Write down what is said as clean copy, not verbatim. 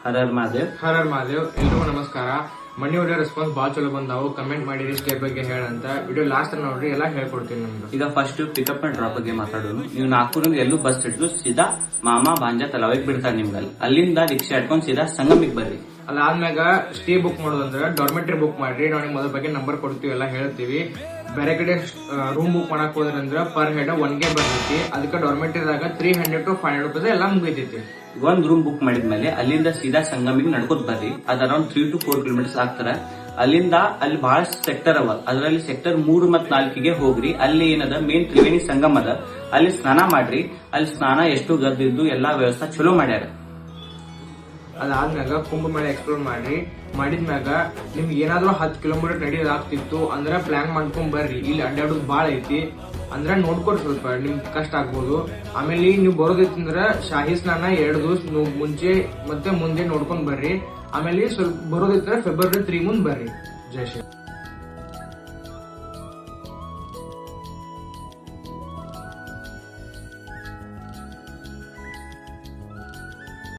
ಹರ ಹರ ಮಹಾದೇವ್. ಹರ ಹರ ಮಹಾದೇವ್. ಎಲ್ರಿಗೂ ನಮಸ್ಕಾರ. ಮನಿ video response ಬಾಳ ಚಲೋ ಬಂದಾವು. ಕಮೆಂಟ್ ಮಾಡಿರಿ ಸ್ಟೆಪ್ ಬಗ್ಗೆ ಹೇಳಂತ. ವಿಡಿಯೋ ಲಾಸ್ಟ್ ನೋಡ್ರಿ, ಎಲ್ಲಾ ಹೇಳ್ಕೊಡ್ತೀನಿ ನಿಮ್ಗೆ. ಈಗ ಫಸ್ಟ್ ಪಿಕಪ್ ಅಂಡ್ ಡ್ರಾಪ್ ಬಗ್ಗೆ ಮಾತಾಡೋಣ. ನೀವು ನಾಗ್ಪುರಿಂದ ಎಲ್ಲೂ ಬಸ್ ಹಿಡಿದು ಸೀದಾ ಮಾಮಾ ಬಾಂಜಾ ತಲಾವಿಗೆ ಬಿಡ್ತಾರೆ ನಿಮ್ಗಲ್ಲಿ. ಅಲ್ಲಿಂದ ರಿಕ್ಷಾ ಹಿಡ್ಕೊಂಡು ಸೀದಾ ಸಂಗಮಿಗೆ ಬರ್ರಿ. ಅದಾದ್ಮ್ಯಾಗ ಸ್ಟೇ ಬುಕ್ ಮಾಡೋದಂದ್ರೆ ಡಾರ್ಮೆಟ್ರಿ ಬುಕ್ ಮಾಡ್ರಿ. ನಾವು ನಿಮ್ಗೆ ಅದ್ರ ಬಗ್ಗೆ ನಂಬರ್ ಕೊಡ್ತೀವಿ, ಎಲ್ಲ ಹೇಳ್ತೀವಿ. ಬೇರೆ ಕಡೆ ರೂಮ್ ಬುಕ್ ಮಾಡಕ್ ಹೋದ್ರಂದ್ರ ಪರ್ ಹೆಡ್ 1K ಬರ್ತೈತಿ. ಅದಕ್ಕೆ ಡಾರ್ಮೆಟ್ರಿದಾಗ 300 to 500 ರೂಪಾಯಿ ಎಲ್ಲ ಮುಗಿತೈತಿ. ಒಂದ್ ರೂಮ್ ಬುಕ್ ಮಾಡಿದ್ಮೇಲೆ ಅಲ್ಲಿಂದ ಸೀದಾ ಸಂಗಮಿಗೆ ನಡ್ಕೋತ್ ಬರ್ರಿ. ಅದ್ ಅರೌಂಡ್ 3 to 4 ಕಿಲೋಮೀಟರ್ಸ್ ಆಗ್ತಾರ. ಅಲ್ಲಿಂದ ಅಲ್ಲಿ ಬಹಳಷ್ಟು ಸೆಕ್ಟರ್ ಅವ. ಅದರಲ್ಲಿ ಸೆಕ್ಟರ್ 3 ಮತ್ತು 4ಗೆ ಹೋಗ್ರಿ. ಅಲ್ಲಿ ಏನದ ಮೇನ್ ತ್ರಿವೇಣಿ ಸಂಗಮ ಅದ. ಅಲ್ಲಿ ಸ್ನಾನ ಮಾಡ್ರಿ. ಅಲ್ಲಿ ಸ್ನಾನ ಎಷ್ಟು ಗದ್ದಿದ್ದು ಎಲ್ಲಾ ವ್ಯವಸ್ಥೆ ಚಲೋ ಮಾಡ್ಯಾರ. ಅದಾದ್ಮ್ಯಾಗ ಕುಂಭಮೇಳ ಎಕ್ಸ್ಪ್ಲೋರ್ ಮಾಡ್ರಿ. ಮಾಡಿದ್ಮ್ಯಾಗ ನಿಮ್ಗೆ ಏನಾದ್ರೂ 10 ಕಿಲೋಮೀಟರ್ ನಡೆಯೋದಾಗ್ತಿತ್ತು ಅಂದ್ರೆ ಪ್ಲಾನ್ ಮಾಡ್ಕೊಂಡ್ ಬರ್ರಿ. ಇಲ್ಲಿ ಅಡ್ಡಾಡೋದು ಬಾಳ ಐತಿ, ಅಂದ್ರೆ ನೋಡ್ಕೊಡ್ರಿ, ಸ್ವಲ್ಪ ನಿಮ್ಗೆ ಕಷ್ಟ ಆಗ್ಬೋದು. ಆಮೇಲೆ ನೀವು ಬರೋದೈತಂದ್ರ ಶಾಹಿ ಸ್ನಾನ 2 ದಿವಸ ಮುಂಚೆ ಮತ್ತೆ ಮುಂದೆ ನೋಡ್ಕೊಂಡ್ ಬರ್ರಿ. ಆಮೇಲೆ ಸ್ವಲ್ಪ ಬರೋದೈತ್ರ ಫೆಬ್ರವರಿ 3 ಮುಂದ್ ಬರ್ರಿ. ಜೈ ಶ್ರೀ.